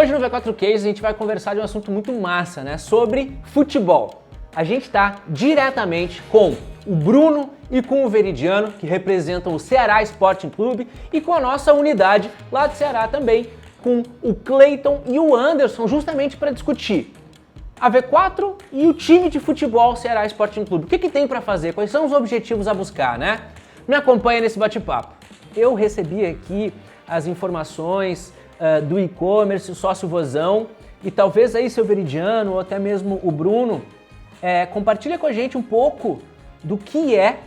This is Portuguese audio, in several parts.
Hoje no V4 Case a gente vai conversar de um assunto muito massa, né? Sobre futebol. A gente está diretamente com o Bruno e com o Veridiano, que representam o Ceará Sporting Clube, e com a nossa unidade lá do Ceará também, com o Cleiton e o Anderson, justamente para discutir a V4 e o time de futebol Ceará Sporting Clube. O que tem para fazer? Quais são os objetivos a buscar, né? Me acompanha nesse bate-papo. Eu recebi aqui as informações do e-commerce, o sócio Vozão, e talvez aí seu Veridiano ou até mesmo o Bruno compartilha com a gente um pouco do que é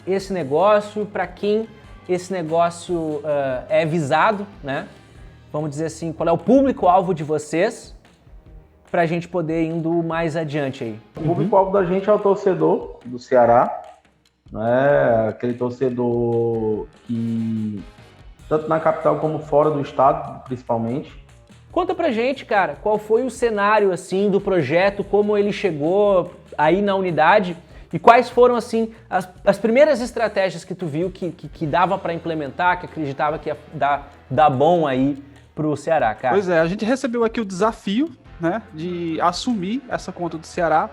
esse negócio, para quem esse negócio é visado, né? Vamos dizer assim, qual é o público-alvo de vocês, para a gente poder ir indo mais adiante aí. O público-alvo da gente é o torcedor do Ceará, né? Aquele torcedor que, tanto na capital como fora do estado, principalmente. Conta pra gente, cara, qual foi o cenário, assim, do projeto, como ele chegou aí na unidade e quais foram, assim, as primeiras estratégias que tu viu que dava para implementar, que acreditava que ia dar bom aí pro Ceará, cara. Pois é, a gente recebeu aqui o desafio, né, de assumir essa conta do Ceará.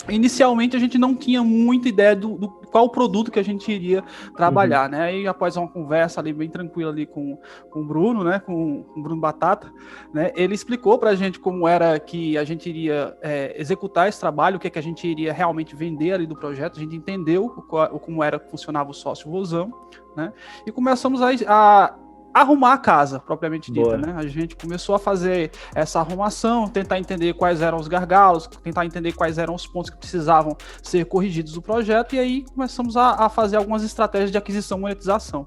Inicialmente a gente não tinha muita ideia do qual produto que a gente iria trabalhar, né? E após uma conversa ali bem tranquila ali com o Bruno, né? Com o Bruno Batata, né? Ele explicou pra gente como era que a gente iria executar esse trabalho, o que a gente iria realmente vender ali do projeto. A gente entendeu como era que funcionava o sócio Vozão, né? E começamos a arrumar a casa, propriamente dita, né? A gente começou a fazer essa arrumação, tentar entender quais eram os gargalos, tentar entender quais eram os pontos que precisavam ser corrigidos do projeto, e aí começamos a fazer algumas estratégias de aquisição e monetização.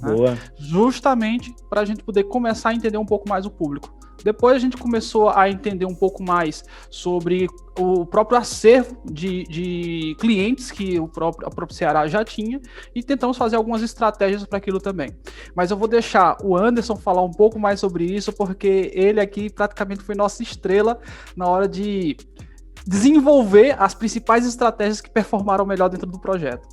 Boa. Né? Justamente para a gente poder começar a entender um pouco mais o público. Depois a gente começou a entender um pouco mais sobre o próprio acervo de clientes que o próprio Ceará já tinha e tentamos fazer algumas estratégias para aquilo também. Mas eu vou deixar o Anderson falar um pouco mais sobre isso, porque ele aqui praticamente foi nossa estrela na hora de desenvolver as principais estratégias que performaram melhor dentro do projeto.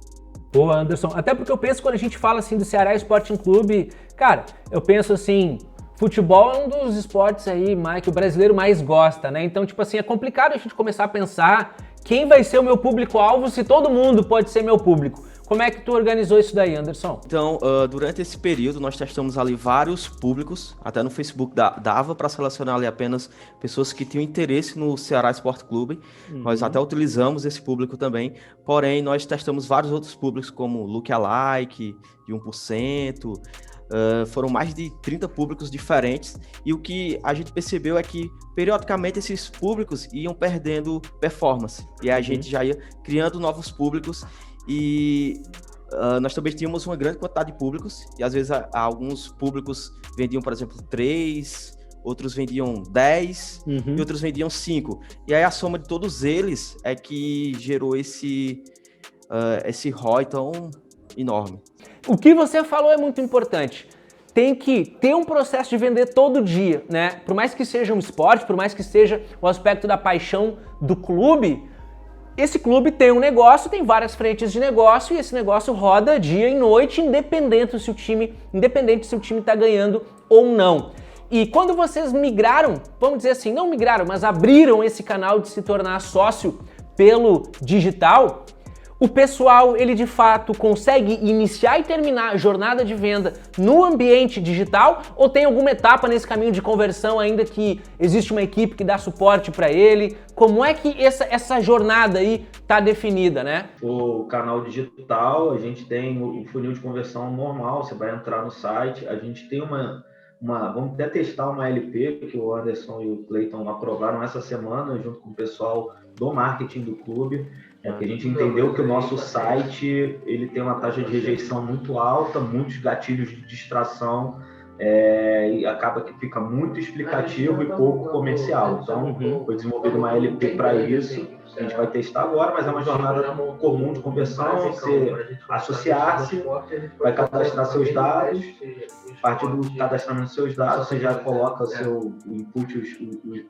Boa, Anderson. Até porque eu penso, quando a gente fala assim do Ceará Sporting Clube, cara, eu penso assim, futebol é um dos esportes aí que o brasileiro mais gosta, né? Então, tipo assim, é complicado a gente começar a pensar quem vai ser o meu público-alvo se todo mundo pode ser meu público. Como é que tu organizou isso daí, Anderson? Então, durante esse período, nós testamos ali vários públicos, até no Facebook dava para selecionar ali apenas pessoas que tinham interesse no Ceará Sport Clube. Nós até utilizamos esse público também, porém, nós testamos vários outros públicos, como Lookalike, de 1%, foram mais de 30 públicos diferentes, e o que a gente percebeu é que, periodicamente, esses públicos iam perdendo performance, e a gente já ia criando novos públicos, e nós também tínhamos uma grande quantidade de públicos, e às vezes alguns públicos vendiam, por exemplo, 3, outros vendiam 10, e outros vendiam 5, e aí a soma de todos eles é que gerou esse ROI tão enorme. O que você falou é muito importante. Tem que ter um processo de vender todo dia, né? Por mais que seja um esporte, por mais que seja o aspecto da paixão do clube, esse clube tem um negócio, tem várias frentes de negócio e esse negócio roda dia e noite, independente se o time está ganhando ou não. E quando vocês migraram, vamos dizer assim, não migraram, mas abriram esse canal de se tornar sócio pelo digital, o pessoal, ele de fato consegue iniciar e terminar a jornada de venda no ambiente digital, ou tem alguma etapa nesse caminho de conversão ainda que existe uma equipe que dá suporte para ele? Como é que essa jornada aí tá definida, né? O canal digital, a gente tem o funil de conversão normal, você vai entrar no site, a gente tem vamos até testar uma LP que o Anderson e o Cleiton aprovaram essa semana junto com o pessoal do marketing do clube, porque a gente entendeu que o nosso site ele tem uma taxa de rejeição muito alta, muitos gatilhos de distração, e acaba que fica muito explicativo e pouco comercial. Então, foi desenvolvida uma LP para isso. A gente vai testar agora, mas é uma jornada comum de conversão. Você associar-se, vai cadastrar seus dados. A partir do cadastramento dos seus dados, você já coloca seu input,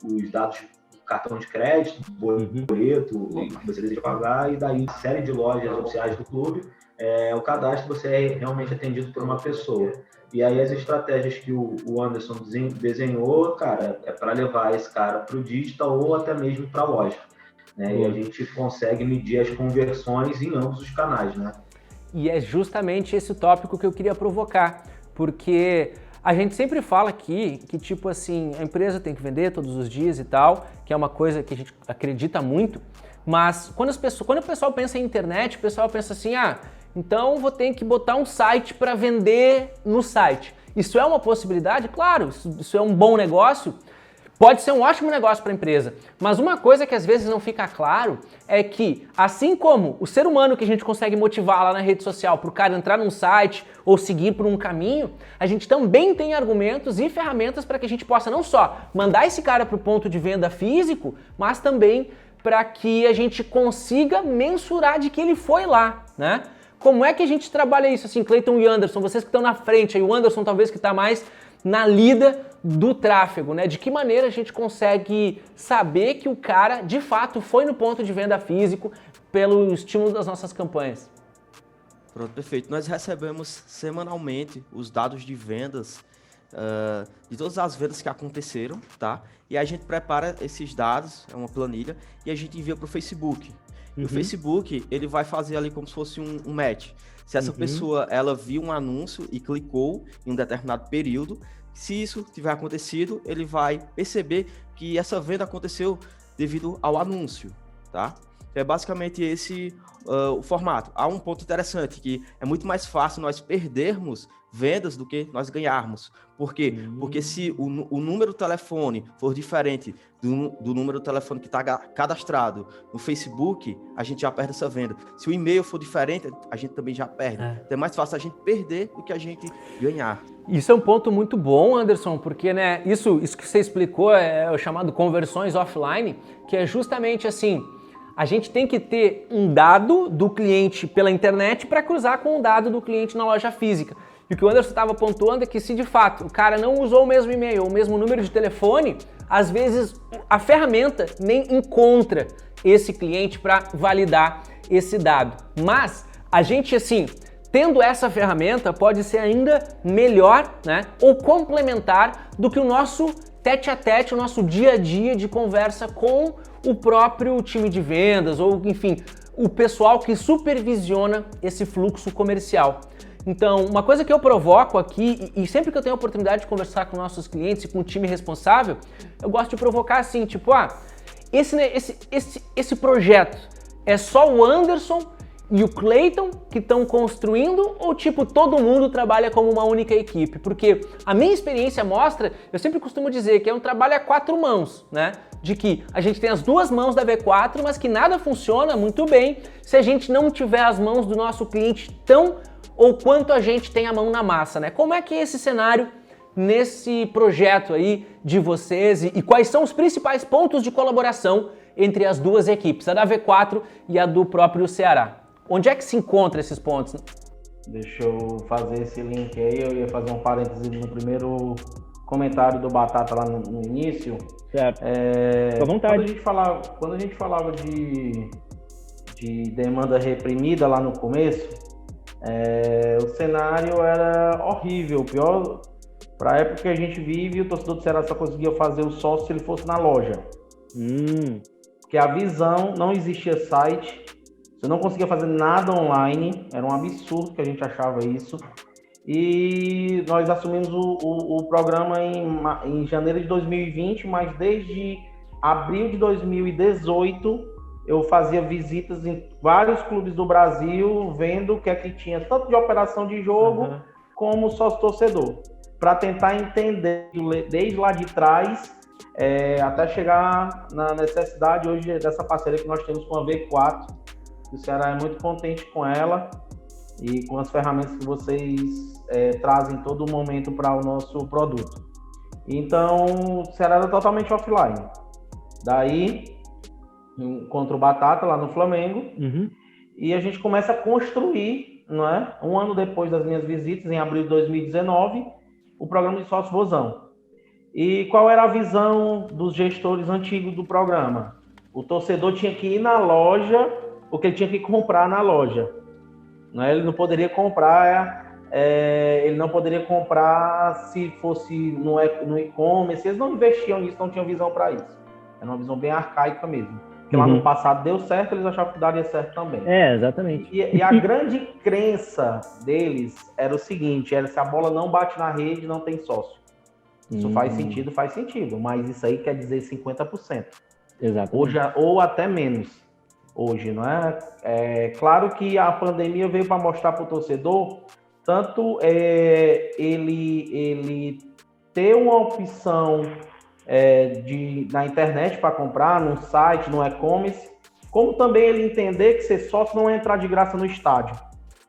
os dados, cartão de crédito, boleto, que você deseja pagar, e daí uma série de lojas oficiais do clube. O cadastro, você é realmente atendido por uma pessoa. E aí as estratégias que o Anderson desenhou, cara, é para levar esse cara para o digital ou até mesmo para a loja, né? E a gente consegue medir as conversões em ambos os canais, né? E é justamente esse tópico que eu queria provocar, porque a gente sempre fala aqui que, tipo assim, a empresa tem que vender todos os dias e tal, que é uma coisa que a gente acredita muito, mas quando o pessoal pensa em internet, o pessoal pensa assim, então vou ter que botar um site para vender no site. Isso é uma possibilidade? Claro, isso é um bom negócio, pode ser um ótimo negócio para a empresa, mas uma coisa que às vezes não fica claro é que, assim como o ser humano que a gente consegue motivar lá na rede social para o cara entrar num site ou seguir por um caminho, a gente também tem argumentos e ferramentas para que a gente possa não só mandar esse cara para o ponto de venda físico, mas também para que a gente consiga mensurar de que ele foi lá, né? Como é que a gente trabalha isso assim, Cleiton e Anderson, vocês que estão na frente, aí o Anderson talvez que está mais na lida do tráfego, né? De que maneira a gente consegue saber que o cara, de fato, foi no ponto de venda físico pelo estímulo das nossas campanhas? Pronto, perfeito. Nós recebemos semanalmente os dados de vendas de todas as vendas que aconteceram, tá? E a gente prepara esses dados, é uma planilha, e a gente envia para o Facebook. E o Facebook, ele vai fazer ali como se fosse um match. Se essa pessoa, ela viu um anúncio e clicou em um determinado período, se isso tiver acontecido, ele vai perceber que essa venda aconteceu devido ao anúncio, tá? É basicamente esse o formato. Há um ponto interessante, que é muito mais fácil nós perdermos vendas do que nós ganharmos. Por quê? Porque se o número do telefone for diferente do número do telefone que está cadastrado no Facebook, a gente já perde essa venda. Se o e-mail for diferente, a gente também já perde. Então é mais fácil a gente perder do que a gente ganhar. Isso é um ponto muito bom, Anderson, porque né, isso que você explicou é o chamado conversões offline, que é justamente assim, a gente tem que ter um dado do cliente pela internet para cruzar com o dado do cliente na loja física. E o que o Anderson estava pontuando é que se de fato o cara não usou o mesmo e-mail ou o mesmo número de telefone, às vezes a ferramenta nem encontra esse cliente para validar esse dado. Mas a gente, assim, tendo essa ferramenta, pode ser ainda melhor, né, ou complementar do que o nosso tete a tete, o nosso dia a dia de conversa com o próprio time de vendas ou, enfim, o pessoal que supervisiona esse fluxo comercial. Então, uma coisa que eu provoco aqui, e sempre que eu tenho a oportunidade de conversar com nossos clientes e com o time responsável, eu gosto de provocar assim, tipo, esse projeto é só o Anderson e o Cleiton que estão construindo ou tipo todo mundo trabalha como uma única equipe? Porque a minha experiência mostra, eu sempre costumo dizer que é um trabalho a 4 mãos, né? De que a gente tem as 2 mãos da V4, mas que nada funciona muito bem se a gente não tiver as mãos do nosso cliente tão ou quanto a gente tem a mão na massa, né? Como é que é esse cenário nesse projeto aí de vocês e quais são os principais pontos de colaboração entre as duas equipes, a da V4 e a do próprio Ceará? Onde é que se encontram esses pontos? Deixa eu fazer esse link aí, eu ia fazer um parênteses no primeiro comentário do Batata lá no início. Certo. Fica à vontade. Quando a gente falava de demanda reprimida lá no começo, o cenário era horrível, pior para a época que a gente vive, o torcedor do Ceará só conseguia fazer o sócio se ele fosse na loja. Porque a visão, não existia site, você não conseguia fazer nada online, era um absurdo que a gente achava isso. E nós assumimos o programa em janeiro de 2020, mas desde abril de 2018 eu fazia visitas em vários clubes do Brasil, vendo o que é que tinha, tanto de operação de jogo como sócio-torcedor, para tentar entender desde lá de trás até chegar na necessidade hoje dessa parceria que nós temos com a V4. O Ceará é muito contente com ela e com as ferramentas que vocês trazem todo momento para o nosso produto. Então, o Ceará era totalmente offline. Daí, encontro o Batata lá no Flamengo e a gente começa a construir, não é? Um ano depois das minhas visitas, em abril de 2019, o programa de sócio Vozão. E qual era a visão dos gestores antigos do programa? O torcedor tinha que ir na loja porque ele tinha que comprar na loja. Ele não poderia comprar ele não poderia comprar se fosse no e-commerce. Eles não investiam nisso, não tinham visão para isso. Era uma visão bem arcaica mesmo. Porque lá no passado deu certo, eles achavam que daria certo também. Exatamente. E a grande crença deles era o seguinte, era se a bola não bate na rede, não tem sócio. Isso faz sentido, mas isso aí quer dizer 50%. Exatamente. Hoje, ou até menos. Hoje, não é? Claro que a pandemia veio para mostrar para o torcedor, tanto ele ter uma opção na internet para comprar, no site, no e-commerce, como também ele entender que ser sócio não é entrar de graça no estádio.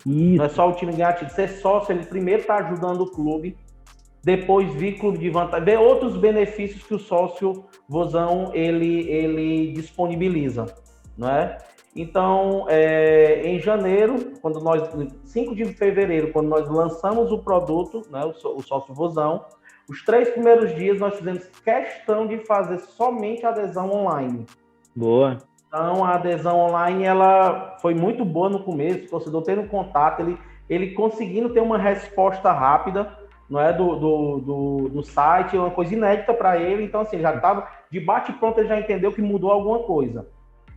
Isso. Não é só o time ganhar título. Ser sócio, ele primeiro está ajudando o clube, depois vir clube de vantagem, ver outros benefícios que o sócio Vozão ele disponibiliza, não é? Então, em janeiro, 5 de fevereiro, quando nós lançamos o produto, né, o sócio Vozão, os 3 primeiros dias nós fizemos questão de fazer somente adesão online. Boa. Então, a adesão online ela foi muito boa no começo, o torcedor tendo contato, ele conseguindo ter uma resposta rápida, não é, do site, uma coisa inédita para ele. Então, assim, já estava de bate-pronto, ele já entendeu que mudou alguma coisa.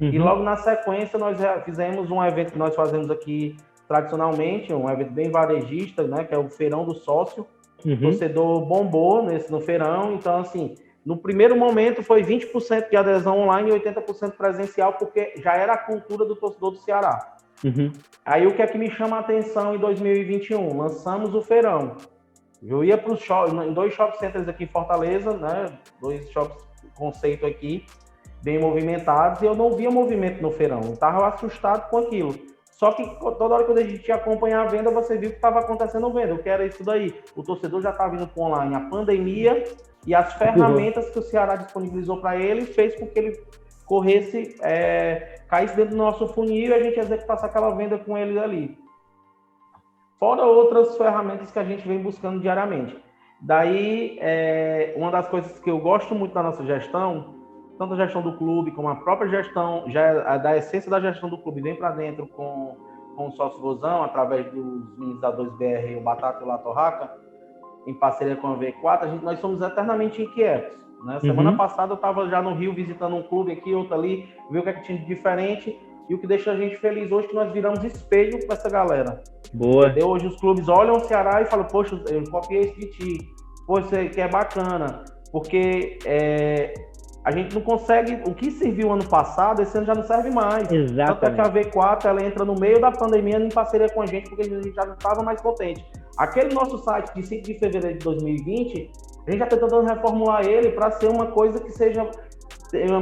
E logo na sequência, nós fizemos um evento que nós fazemos aqui tradicionalmente, um evento bem varejista, né, que é o Feirão do Sócio. O torcedor bombou no feirão. Então, assim, no primeiro momento foi 20% de adesão online e 80% presencial, porque já era a cultura do torcedor do Ceará. Aí, o que é que me chama a atenção em 2021? Lançamos o feirão. Eu ia para em 2 shopping centers aqui em Fortaleza, né, 2 shopping conceito aqui, bem movimentados, e eu não via movimento no feirão. Eu estava assustado com aquilo. Só que toda hora que a gente ia acompanhar a venda, você viu que estava acontecendo venda. O que era isso daí? O torcedor já estava vindo para online. A pandemia e as ferramentas que o Ceará disponibilizou para ele fez com que ele caísse dentro do nosso funil e a gente executasse aquela venda com ele ali. Fora outras ferramentas que a gente vem buscando diariamente. Daí, uma das coisas que eu gosto muito da nossa gestão, tanto a gestão do clube como a própria gestão, já da essência da gestão do clube, vem para dentro com o sócio Vozão, através dos meninos da 2BR, o Batata e o La Torraca, em parceria com a V4, nós somos eternamente inquietos. Né? Semana passada eu estava já no Rio visitando um clube aqui, outro ali, ver o que é que tinha de diferente, e o que deixa a gente feliz hoje é que nós viramos espelho para essa galera. Boa. Entendeu? Hoje os clubes olham o Ceará e falam, poxa, eu copiei isso de ti, poxa, que é bacana, porque a gente não consegue, o que serviu ano passado, esse ano já não serve mais. Exatamente. Tanto é que a V4, ela entra no meio da pandemia em parceria com a gente, porque a gente já estava mais potente. Aquele nosso site de 5 de fevereiro de 2020, a gente já está tentando reformular ele para ser uma coisa que seja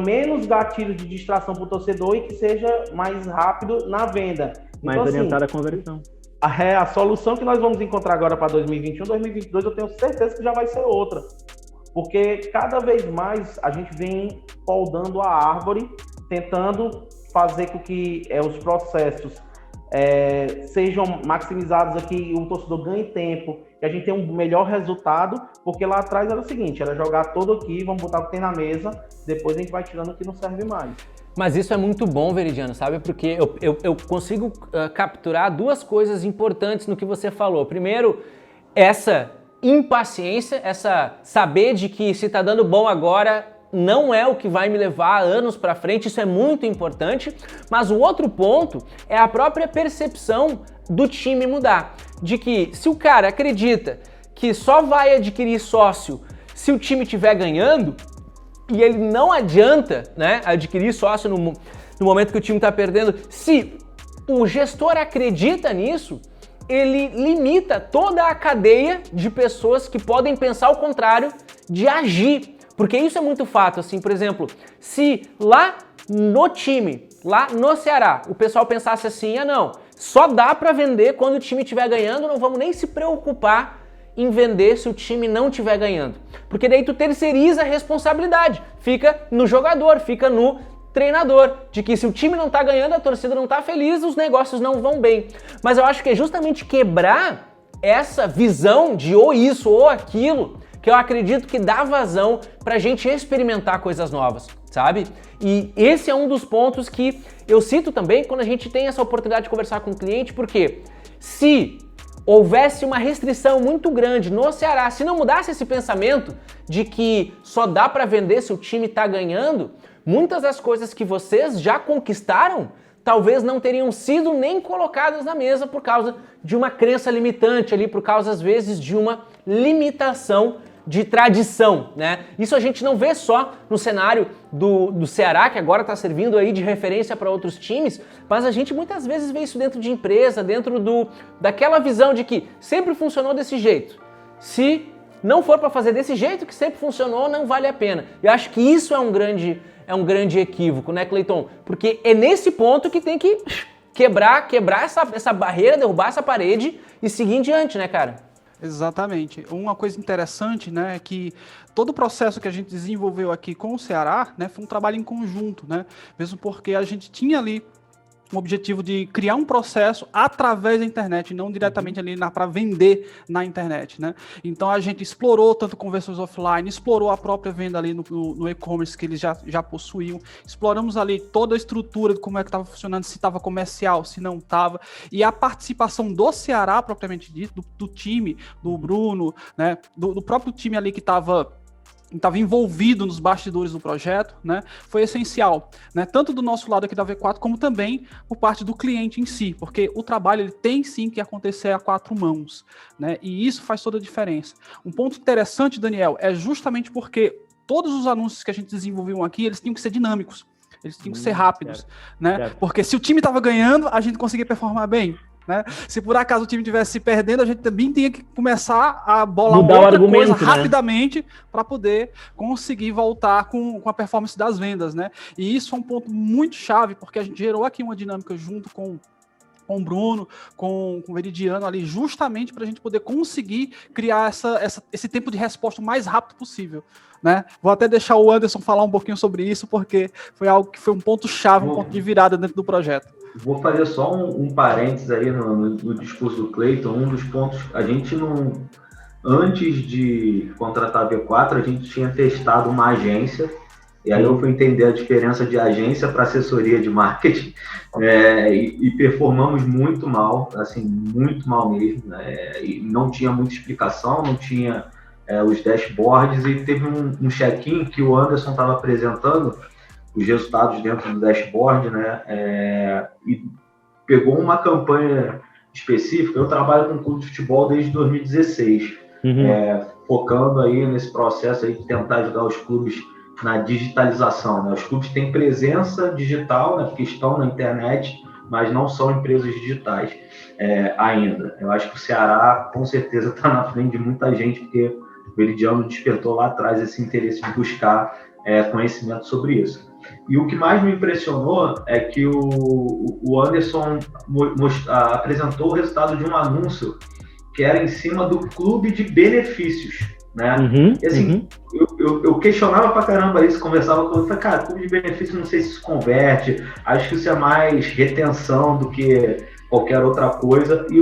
menos gatilho de distração para o torcedor e que seja mais rápido na venda. Mais então, orientada assim, à conversão. A solução que nós vamos encontrar agora para 2021, 2022, eu tenho certeza que já vai ser outra. Porque cada vez mais a gente vem poldando a árvore, tentando fazer com que os processos sejam maximizados aqui, o torcedor ganhe tempo, e a gente tenha um melhor resultado, porque lá atrás era o seguinte, era jogar todo aqui, vamos botar o que tem na mesa, depois a gente vai tirando o que não serve mais. Mas isso é muito bom, Veridiano, sabe? Porque eu consigo capturar 2 coisas importantes no que você falou. Primeiro, essa impaciência, saber de que se tá dando bom agora não é o que vai me levar anos para frente, isso é muito importante, mas o outro ponto é a própria percepção do time mudar, de que se o cara acredita que só vai adquirir sócio se o time estiver ganhando, e ele não adianta, né, adquirir sócio no momento que o time está perdendo, se o gestor acredita nisso, ele limita toda a cadeia de pessoas que podem pensar o contrário, de agir. Porque isso é muito fato, assim, por exemplo, se lá no time, lá no Ceará, o pessoal pensasse assim, não, só dá para vender quando o time estiver ganhando, não vamos nem se preocupar em vender se o time não estiver ganhando. Porque daí tu terceiriza a responsabilidade, fica no jogador, fica no treinador, de que se o time não tá ganhando, a torcida não tá feliz, os negócios não vão bem. Mas eu acho que é justamente quebrar essa visão de ou isso ou aquilo, que eu acredito que dá vazão pra gente experimentar coisas novas, sabe? E esse é um dos pontos que eu cito também quando a gente tem essa oportunidade de conversar com o cliente, porque se houvesse uma restrição muito grande no Ceará, se não mudasse esse pensamento de que só dá para vender se o time tá ganhando, muitas das coisas que vocês já conquistaram talvez não teriam sido nem colocadas na mesa por causa de uma crença limitante ali, por causa às vezes de uma limitação de tradição, né? Isso a gente não vê só no cenário do Ceará, que agora está servindo aí de referência para outros times, mas a gente muitas vezes vê isso dentro de empresa, dentro daquela visão de que sempre funcionou desse jeito. Se não for para fazer desse jeito que sempre funcionou, não vale a pena. Eu acho que isso é um grande equívoco, né, Cleiton? Porque é nesse ponto que tem que quebrar essa barreira, derrubar essa parede e seguir em diante, né, cara? Exatamente. Uma coisa interessante, né, é que todo o processo que a gente desenvolveu aqui com o Ceará, né, foi um trabalho em conjunto, né, mesmo porque a gente tinha ali o objetivo de criar um processo através da internet, não diretamente ali para vender na internet, né? Então a gente explorou tanto conversões offline, explorou a própria venda ali no e-commerce que eles já possuíam, exploramos ali toda a estrutura de como é que estava funcionando, se estava comercial, se não estava, e a participação do Ceará propriamente dito, do time, do Bruno, né? Do próprio time ali que estava envolvido nos bastidores do projeto, né, foi essencial, né, tanto do nosso lado aqui da V4, como também por parte do cliente em si, porque o trabalho ele tem sim que acontecer a 4 mãos, né, e isso faz toda a diferença. Um ponto interessante, Daniel, é justamente porque todos os anúncios que a gente desenvolveu aqui, eles tinham que ser dinâmicos, eles tinham que ser rápidos, certo, né, certo. Porque se o time estava ganhando, a gente conseguia performar bem, né? Se por acaso o time estivesse se perdendo, a gente também tinha que começar a bolar outra coisa rapidamente, né, para poder conseguir voltar com a performance das vendas, né? E isso é um ponto muito chave, porque a gente gerou aqui uma dinâmica junto com o Bruno, com o Veridiano ali, justamente para a gente poder conseguir criar esse tempo de resposta o mais rápido possível, né? Vou até deixar o Anderson falar um pouquinho sobre isso, porque foi algo que foi um ponto chave, um ponto de virada dentro do projeto. Vou fazer só um parênteses aí no discurso do Cleiton. Um dos pontos, a gente não... Antes de contratar a V4, a gente tinha testado uma agência, e aí eu fui entender a diferença de agência para assessoria de marketing, e performamos muito mal, assim, muito mal mesmo, né? E não tinha muita explicação, não tinha os dashboards, e teve um check-in que o Anderson estava apresentando, os resultados dentro do dashboard, né, e pegou uma campanha específica. Eu trabalho com clube de futebol desde 2016, focando aí nesse processo aí de tentar ajudar os clubes na digitalização, né? Os clubes têm presença digital, né, porque estão na internet, mas não são empresas digitais ainda. Eu acho que o Ceará, com certeza, está na frente de muita gente, porque o Veridiano despertou lá atrás esse interesse de buscar conhecimento sobre isso. E o que mais me impressionou é que o Anderson apresentou o resultado de um anúncio que era em cima do clube de benefícios, né? E assim, eu questionava pra caramba isso, conversava com ele, falei, cara, clube de benefícios, não sei se isso converte, acho que isso é mais retenção do que qualquer outra coisa. E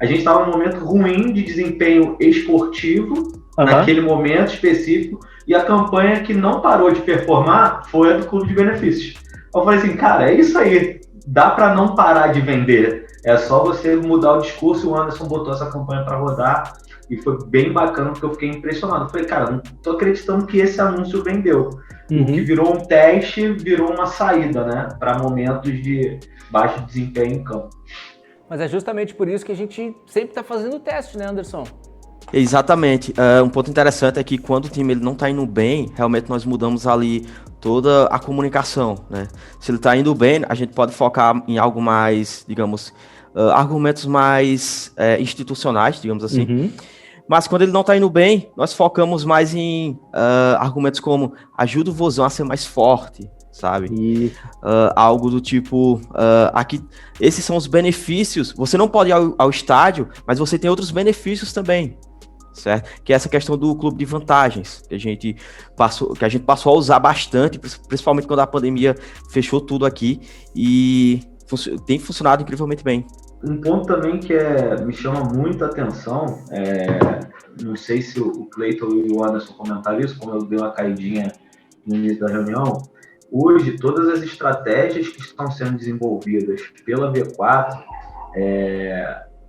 a gente estava num momento ruim de desempenho esportivo, naquele momento específico, e a campanha que não parou de performar foi a do clube de benefícios. Eu falei assim, cara, é isso aí, dá para não parar de vender, é só você mudar o discurso. E o Anderson botou essa campanha para rodar, e foi bem bacana, porque eu fiquei impressionado. Eu falei, cara, não tô acreditando que esse anúncio vendeu. O que virou um teste, virou uma saída, né, para momentos de baixo desempenho em campo. Mas é justamente por isso que a gente sempre está fazendo o teste, né, Anderson? Exatamente. Um ponto interessante é que quando o time ele não está indo bem, realmente nós mudamos ali toda a comunicação, né? Se ele está indo bem, a gente pode focar em algo mais, digamos, argumentos mais institucionais, digamos assim. Mas quando ele não está indo bem, nós focamos mais em argumentos como ajuda o Vozão a ser mais forte, sabe? Algo do tipo, aqui, esses são os benefícios. Você não pode ir ao estádio, mas você tem outros benefícios também, certo? Que é essa questão do clube de vantagens, que a gente passou a usar bastante, principalmente quando a pandemia fechou tudo aqui, e tem funcionado incrivelmente bem. Um ponto também que me chama muita atenção, não sei se o Cleiton e o Anderson comentaram isso, como eu dei uma caidinha no início da reunião. Hoje, todas as estratégias que estão sendo desenvolvidas pela V4,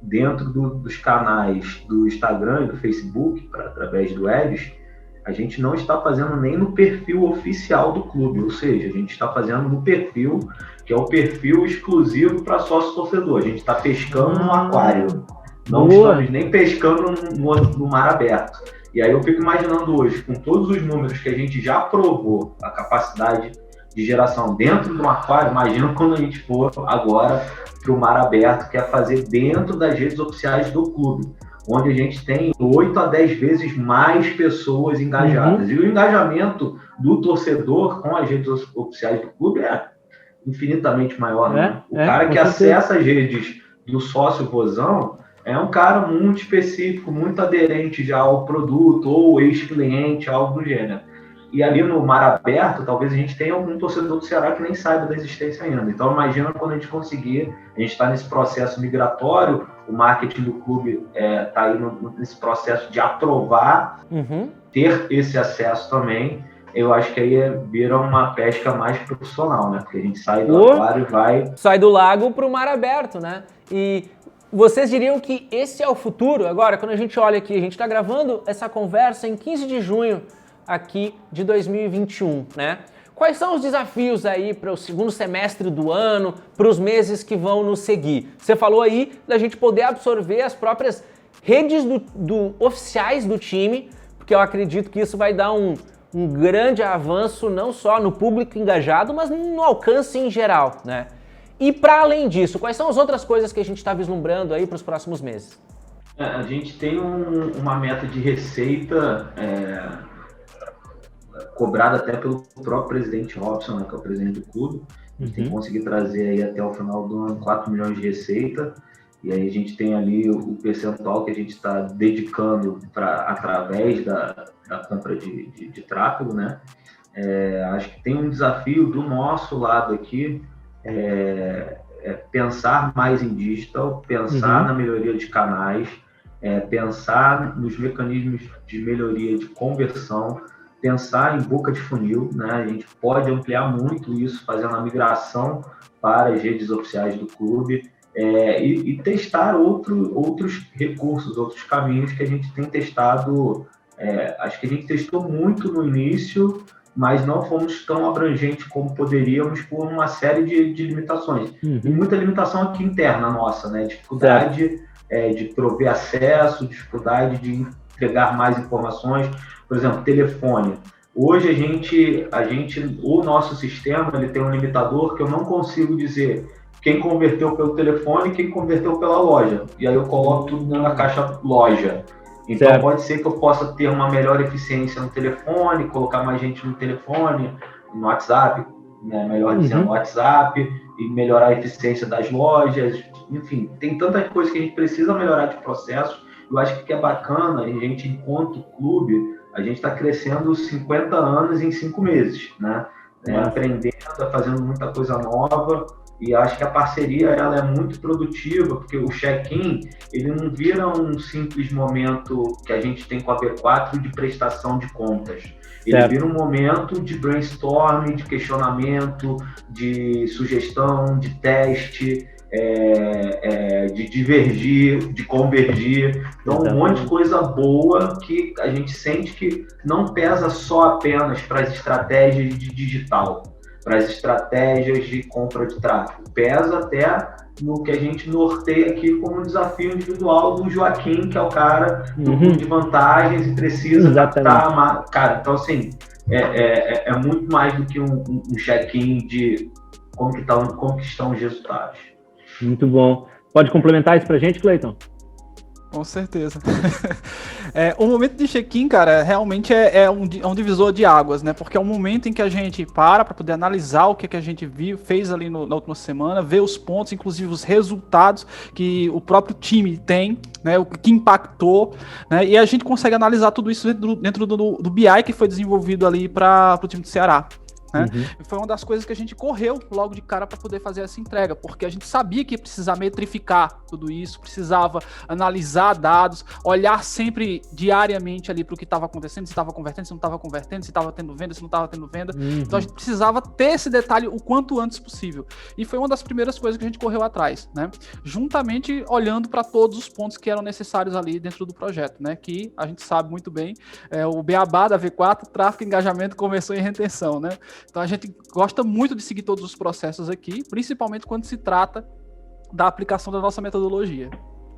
dentro dos canais do Instagram e do Facebook, através do Ads, a gente não está fazendo nem no perfil oficial do clube, ou seja, a gente está fazendo no perfil, que é o perfil exclusivo para sócio-torcedor. A gente está pescando no aquário, não estamos nem pescando no mar aberto. E aí eu fico imaginando hoje, com todos os números que a gente já provou, a capacidade de geração dentro do aquário, imagina quando a gente for agora para o mar aberto, que é fazer dentro das redes oficiais do clube, onde a gente tem 8 a 10 vezes mais pessoas engajadas. E o engajamento do torcedor com as redes oficiais do clube é infinitamente maior. Né? O cara que acessa as redes do sócio Vozão é um cara muito específico, muito aderente já ao produto, ou ex-cliente, algo do gênero. E ali no mar aberto, talvez a gente tenha algum torcedor do Ceará que nem saiba da existência ainda. Então, imagina quando a gente conseguir, a gente está nesse processo migratório, o marketing do clube está aí nesse processo de aprovar, ter esse acesso também. Eu acho que aí vira uma pesca mais profissional, né? Porque a gente sai do aquário e vai... Sai do lago para o mar aberto, né? E vocês diriam que esse é o futuro? Agora, quando a gente olha aqui, a gente está gravando essa conversa em 15 de junho, aqui de 2021, né? Quais são os desafios aí para o segundo semestre do ano, para os meses que vão nos seguir? Você falou aí da gente poder absorver as próprias redes oficiais do time, porque eu acredito que isso vai dar um grande avanço não só no público engajado, mas no alcance em geral, né? E para além disso, quais são as outras coisas que a gente está vislumbrando aí para os próximos meses? A gente tem uma meta de receita cobrada até pelo próprio presidente Robson, né, que é o presidente do clube. A gente tem que conseguir trazer aí até o final do ano 4 milhões de receita, e aí a gente tem ali o percentual que a gente está dedicando através da compra de tráfego, né? Acho que tem um desafio do nosso lado aqui, pensar mais em digital, pensar na melhoria de canais, pensar nos mecanismos de melhoria de conversão, pensar em boca de funil, né? A gente pode ampliar muito isso fazendo a migração para as redes oficiais do clube e testar outros recursos, outros caminhos que a gente tem testado. Acho que a gente testou muito no início, mas não fomos tão abrangentes como poderíamos por uma série de limitações. E muita limitação aqui interna nossa, né? Dificuldade de prover acesso, dificuldade de entregar mais informações. Por exemplo, telefone. Hoje o nosso sistema ele tem um limitador que eu não consigo dizer quem converteu pelo telefone e quem converteu pela loja. E aí eu coloco tudo na caixa loja. Então pode ser que eu possa ter uma melhor eficiência no telefone, colocar mais gente no telefone, no WhatsApp, né? Melhor dizendo, no WhatsApp, e melhorar a eficiência das lojas. Enfim, tem tanta coisa que a gente precisa melhorar de processo. Eu acho que é bacana a gente, enquanto clube, a gente está crescendo 50 anos em 5 meses, né? Aprendendo, fazendo muita coisa nova, e acho que a parceria ela é muito produtiva, porque o check-in ele não vira um simples momento que a gente tem com a B4 de prestação de contas. Ele vira um momento de brainstorming, de questionamento, de sugestão, de teste, de divergir, de convergir. Então, um monte de coisa boa que a gente sente que não pesa só apenas para as estratégias de digital, para as estratégias de compra de tráfego. Pesa até no que a gente norteia aqui como desafio individual do Joaquim, que é o cara do clube de vantagens e precisa captar. Cara, então, assim, é muito mais do que um check-in de como que estão os resultados. Muito bom. Pode complementar isso pra gente, Cleiton? Com certeza. O momento de check-in, cara, realmente é um divisor de águas, né? Porque é um momento em que a gente para poder analisar o que a gente fez ali na última semana, ver os pontos, inclusive os resultados que o próprio time tem, né? O que impactou, né? E a gente consegue analisar tudo isso dentro do BI que foi desenvolvido ali para o time do Ceará. né? Foi uma das coisas que a gente correu logo de cara para poder fazer essa entrega, porque a gente sabia que ia precisar metrificar tudo isso, precisava analisar dados, olhar sempre diariamente ali para o que estava acontecendo, se estava convertendo, se não estava convertendo, se estava tendo venda, se não estava tendo venda. Então a gente precisava ter esse detalhe o quanto antes possível. E foi uma das primeiras coisas que a gente correu atrás, né? Juntamente olhando para todos os pontos que eram necessários ali dentro do projeto, né? Que a gente sabe muito bem, o beabá da V4, tráfego, engajamento, conversão e retenção, né? Então a gente gosta muito de seguir todos os processos aqui, principalmente quando se trata da aplicação da nossa metodologia.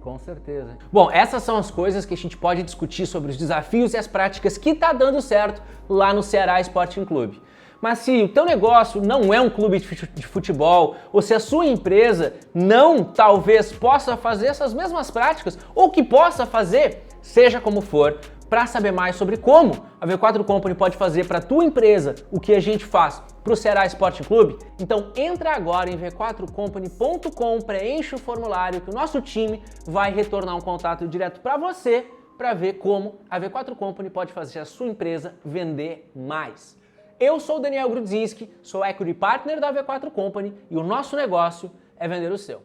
Com certeza. Bom, essas são as coisas que a gente pode discutir sobre os desafios e as práticas que tá dando certo lá no Ceará Sporting Clube. Mas se o teu negócio não é um clube de futebol, ou se a sua empresa não, talvez, possa fazer essas mesmas práticas, ou que possa fazer, seja como for, para saber mais sobre como a V4 Company pode fazer para a tua empresa o que a gente faz para o Ceará Sporting Clube, então entra agora em v4company.com, preenche o formulário que o nosso time vai retornar um contato direto para você para ver como a V4 Company pode fazer a sua empresa vender mais. Eu sou o Daniel Grudzinski, sou Equity Partner da V4 Company e o nosso negócio é vender o seu.